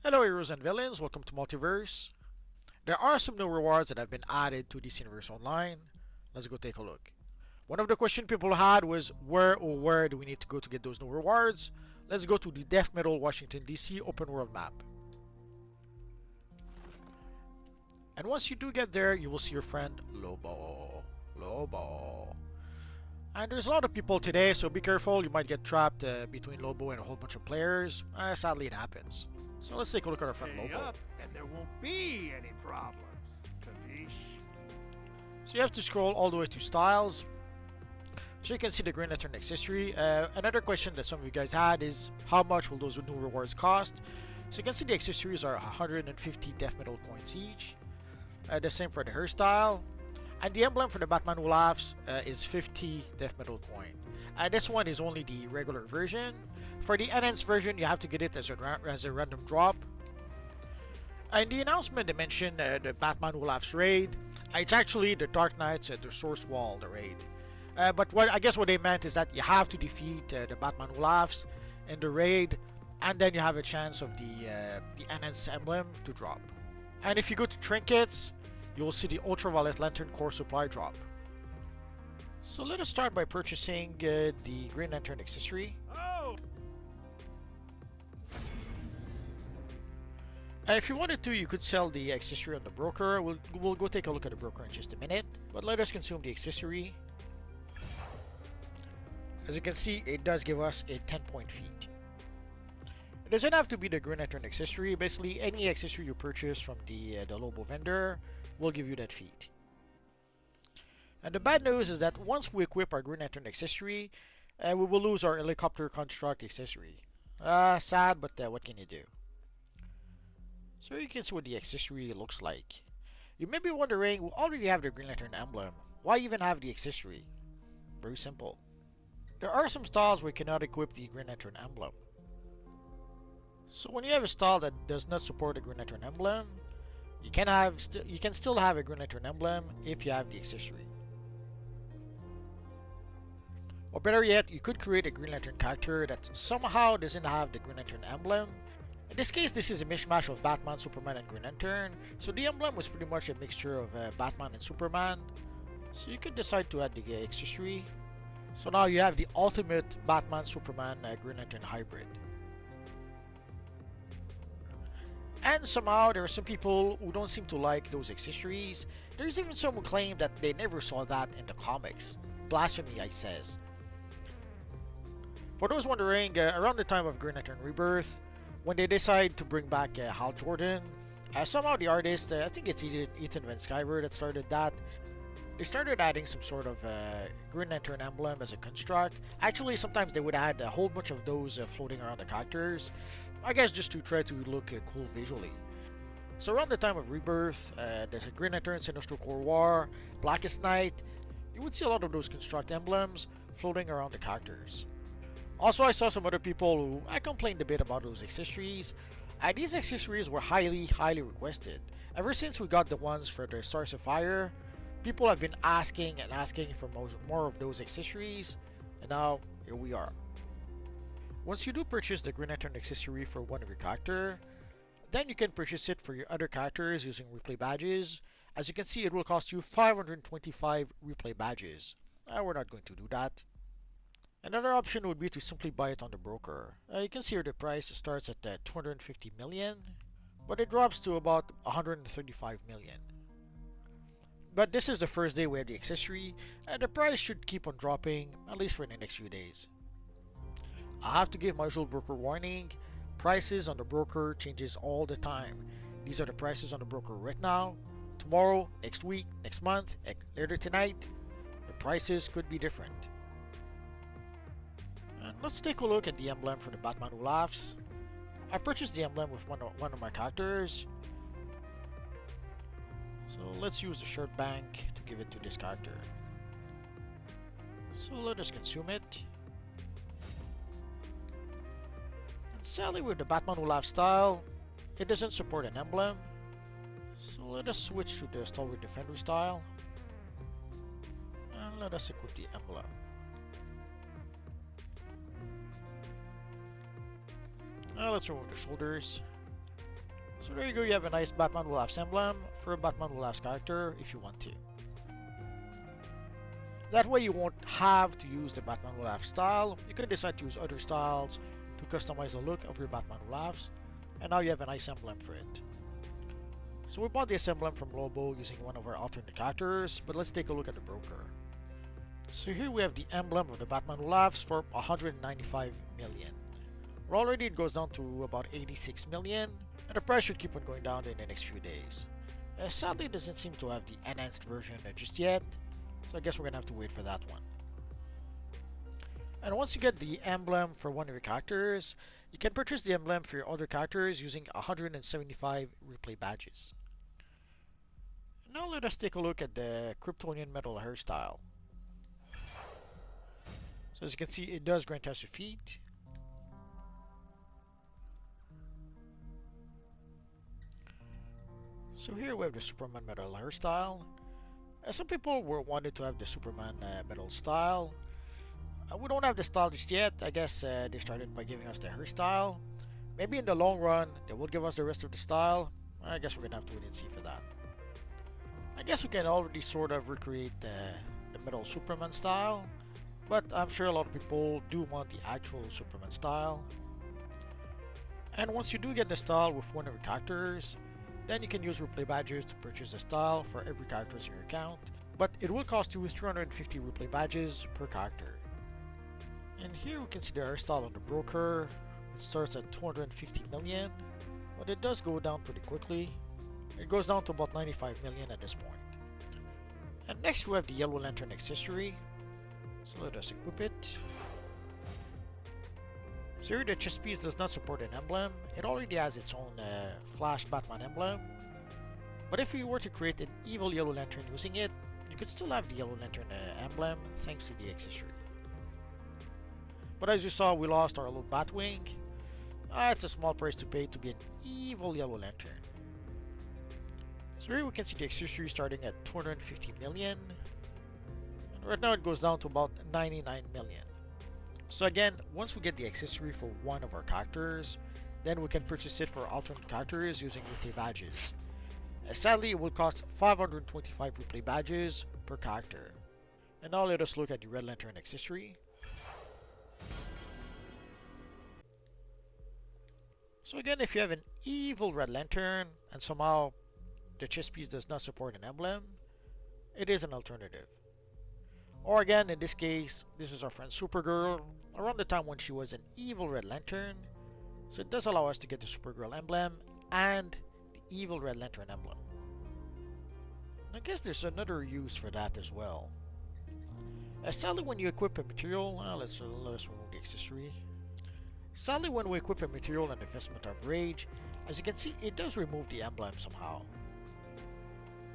Hello heroes and villains, welcome to Multiverse. There are some new rewards that have been added to this universe online. Let's go take a look. One of the questions people had was where do we need to go to get those new rewards? Let's go to the Death Metal Washington DC open world map. And once you do get there, you will see your friend Lobo. Lobo. And there's a lot of people today, so be careful, you might get trapped between Lobo and a whole bunch of players. Sadly, it happens. So let's take a look at our friend Stay Lobo. up, and there won't be any problems. Capiche? So you have to scroll all the way to styles. So you can see the Green Lantern accessory. Another question that some of you guys had is how much will those new rewards cost? So you can see the accessories are 150 death metal coins each. The same for the hairstyle. And the emblem for the Batman Who Laughs is 50 death metal coin. This one is only the regular version. For the enhanced version, you have to get it as a random drop. In the announcement, they mentioned the Batman Who Laughs raid. It's actually the Dark Knights at the Source Wall, the raid. But I guess what they meant is that you have to defeat the Batman Who Laughs in the raid, and then you have a chance of the enhanced emblem to drop. And if you go to trinkets, you will see the Ultraviolet Lantern Core supply drop. So let us start by purchasing the Green Lantern accessory. Oh! If you wanted to, you could sell the accessory on the broker. We'll go take a look at the broker in just a minute. But let us consume the accessory. As you can see, it does give us a 10-point feat. It doesn't have to be the Green Lantern accessory. Basically, any accessory you purchase from the Lobo vendor will give you that feat. And the bad news is that once we equip our Green Lantern accessory, we will lose our helicopter construct accessory. Sad, but what can you do? So you can see what the accessory looks like. You may be wondering, we already have the Green Lantern emblem. Why even have the accessory? Very simple. There are some styles where you cannot equip the Green Lantern emblem. So when you have a style that does not support the Green Lantern emblem, you can still have a Green Lantern emblem if you have the accessory. Or better yet, you could create a Green Lantern character that somehow doesn't have the Green Lantern emblem. In this case, this is a mishmash of Batman, Superman, and Green Lantern, so the emblem was pretty much a mixture of Batman and Superman. So you could decide to add the accessory. So now you have the ultimate Batman, Superman, Green Lantern hybrid. And somehow there are some people who don't seem to like those accessories. There's even some who claim that they never saw that in the comics. Blasphemy, I says. For those wondering, around the time of Green Lantern Rebirth, when they decide to bring back Hal Jordan, somehow the artist, I think it's Ethan Van Sciver that started that, they started adding some sort of Green Lantern emblem as a construct. Actually, sometimes they would add a whole bunch of those floating around the characters, I guess just to try to look cool visually. So around the time of Rebirth, the Green Lantern, Sinestro Corps War, Blackest Night, you would see a lot of those construct emblems floating around the characters. Also, I saw some other people who complained a bit about those accessories. These accessories were highly requested. Ever since we got the ones for the Stars of Fire, people have been asking and asking for more of those accessories, and now here we are. Once you do purchase the Green Lantern accessory for one of your character, then you can purchase it for your other characters using replay badges. As you can see, it will cost you 525 replay badges. We're not going to do that. Another option would be to simply buy it on the broker. You can see here the price starts at 250 million, but it drops to about 135 million. But this is the first day we have the accessory, and the price should keep on dropping, at least for the next few days. I have to give my usual broker warning, prices on the broker changes all the time. These are the prices on the broker right now, tomorrow, next week, next month, later tonight, the prices could be different. And let's take a look at the emblem for the Batman Who Laughs. I purchased the emblem with one of my characters. So let's use the shirt bank to give it to this character. So let us consume it. And sadly with the Batman Who Laughs style, it doesn't support an emblem. So let us switch to the Stalwart Defender style. And let us equip the emblem. Now let's remove the shoulders. So there you go, you have a nice Batman Will Laughs emblem for a Batman Will Laughs character if you want to. That way you won't have to use the Batman Will Laughs style. You can decide to use other styles to customize the look of your Batman Will Laughs, and now you have a nice emblem for it. So we bought this emblem from Lobo using one of our alternate characters, but let's take a look at the broker. So here we have the emblem of the Batman Will Laughs for 195 million. Well, already it goes down to about 86 million, and the price should keep on going down in the next few days. Sadly, it doesn't seem to have the enhanced version just yet, so I guess we're gonna have to wait for that one. And once you get the emblem for one of your characters, you can purchase the emblem for your other characters using 175 replay badges. Now let us take a look at the Kryptonian metal hairstyle. So as you can see, it does grant us a feat. So here we have the Superman metal hairstyle. Some people were wanted to have the Superman metal style. We don't have the style just yet. I guess they started by giving us the hairstyle. Maybe in the long run, they will give us the rest of the style. I guess we're gonna have to wait and see for that. I guess we can already sort of recreate the metal Superman style, but I'm sure a lot of people do want the actual Superman style. And once you do get the style with one of your characters, then you can use replay badges to purchase a style for every character in your account, but it will cost you 350 replay badges per character. And here we can see the hairstyle on the broker. It starts at 250 million, but it does go down pretty quickly. It goes down to about 95 million at this point. And next we have the Yellow Lantern accessory. So let us equip it. So here the chest piece does not support an emblem. It already has its own Flash Batman emblem. But if we were to create an evil Yellow Lantern using it, you could still have the Yellow Lantern emblem thanks to the accessory. But as you saw, we lost our little Batwing. It's a small price to pay to be an evil Yellow Lantern. So here we can see the accessory starting at 250 million. And right now it goes down to about 99 million. So again, once we get the accessory for one of our characters, then we can purchase it for alternate characters using replay badges. Sadly, it will cost 525 replay badges per character. And now let us look at the Red Lantern accessory. So again, if you have an evil Red Lantern and somehow the chest piece does not support an emblem, it is an alternative. Or again, in this case, this is our friend Supergirl, around the time when she was an evil Red Lantern. So it does allow us to get the Supergirl emblem and the evil Red Lantern emblem. I guess there's another use for that as well. Sadly, when you equip a material, let's remove the accessory. Sadly, when we equip a material and investment of Rage, as you can see, it does remove the emblem somehow.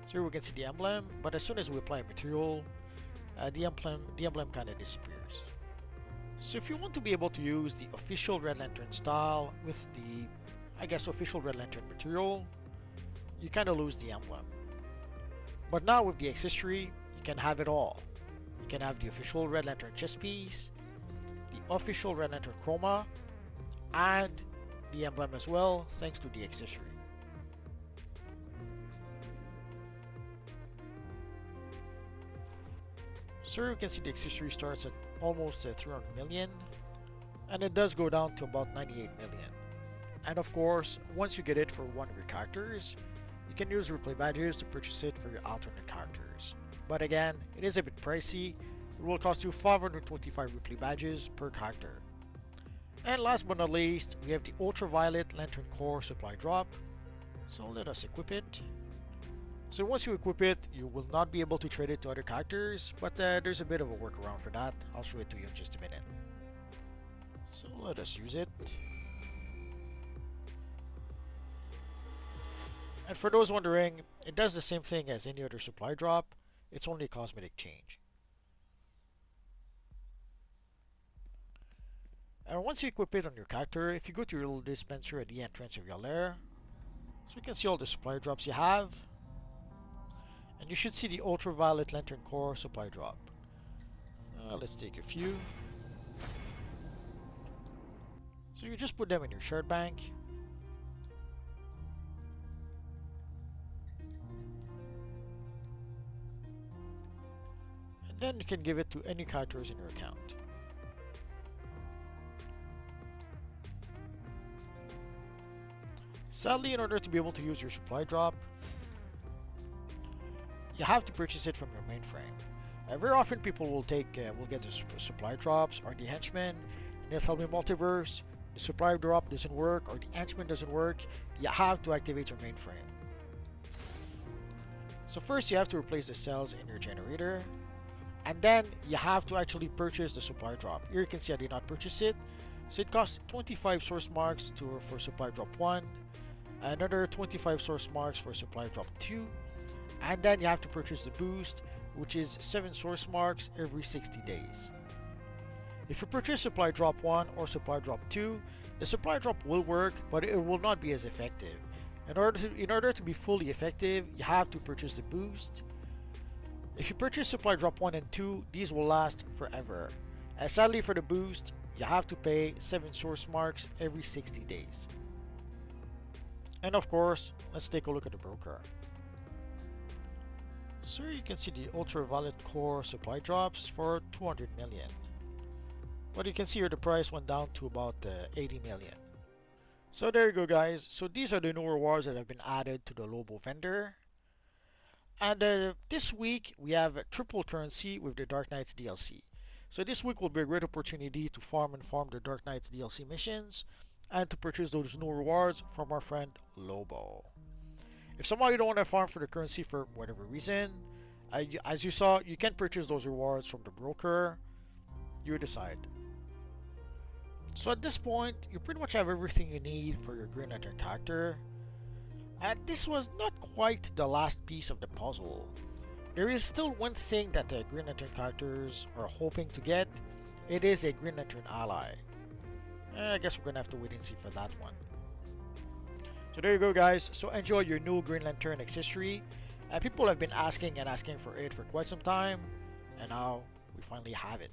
So here we can see the emblem, but as soon as we apply a material, the emblem kind of disappears. So if you want to be able to use the official Red Lantern style with the, I guess, official Red Lantern material, you kind of lose the emblem. But now with the accessory, you can have it all. You can have the official Red Lantern chest piece, the official Red Lantern chroma, and the emblem as well, thanks to the accessory. So you can see the accessory starts at almost 300 million, and it does go down to about 98 million. And of course, once you get it for one of your characters, you can use replay badges to purchase it for your alternate characters. But again, it is a bit pricey. It will cost you 525 replay badges per character. And last but not least, we have the Ultraviolet Lantern Core supply drop. So let us equip it. So once you equip it, you will not be able to trade it to other characters, but there's a bit of a workaround for that. I'll show it to you in just a minute. So let us use it. And for those wondering, it does the same thing as any other supply drop. It's only a cosmetic change. And once you equip it on your character, if you go to your little dispenser at the entrance of your lair, so you can see all the supply drops you have. And you should see the Ultraviolet Lantern Core supply drop. Let's take a few. So you just put them in your shard bank. Then you can give it to any characters in your account. Sadly, in order to be able to use your supply drop, you have to purchase it from your mainframe. Very often people will get the supply drops or the henchmen, and they'll tell me multiverse, the supply drop doesn't work or the henchman doesn't work. You have to activate your mainframe. So first you have to replace the cells in your generator, and then you have to actually purchase the supply drop. Here you can see I did not purchase it. So it costs 25 source marks for supply drop 1, another 25 source marks for supply drop 2, and then you have to purchase the boost, which is 7 source marks every 60 days. If you purchase supply drop 1 or supply drop 2, the supply drop will work, but it will not be as effective. In order to be fully effective, you have to purchase the boost. If you purchase supply drop 1 and 2, these will last forever. And sadly for the boost, you have to pay 7 source marks every 60 days. And of course, let's take a look at the broker. So you can see the ultraviolet core supply drops for 200 million. But you can see here the price went down to about 80 million. So there you go guys. So these are the new rewards that have been added to the Lobo vendor. And this week we have triple currency with the Dark Knights DLC. So this week will be a great opportunity to farm the Dark Knights DLC missions and to purchase those new rewards from our friend Lobo. If somehow you don't want to farm for the currency for whatever reason, as you saw, you can purchase those rewards from the broker. You decide. So at this point, you pretty much have everything you need for your Green Lantern character. And this was not quite the last piece of the puzzle. There is still one thing that the Green Lantern characters are hoping to get. It is a Green Lantern ally. I guess we're gonna have to wait and see for that one. So there you go guys. So enjoy your new Green Lantern accessory. People have been asking and asking for it for quite some time. And now we finally have it.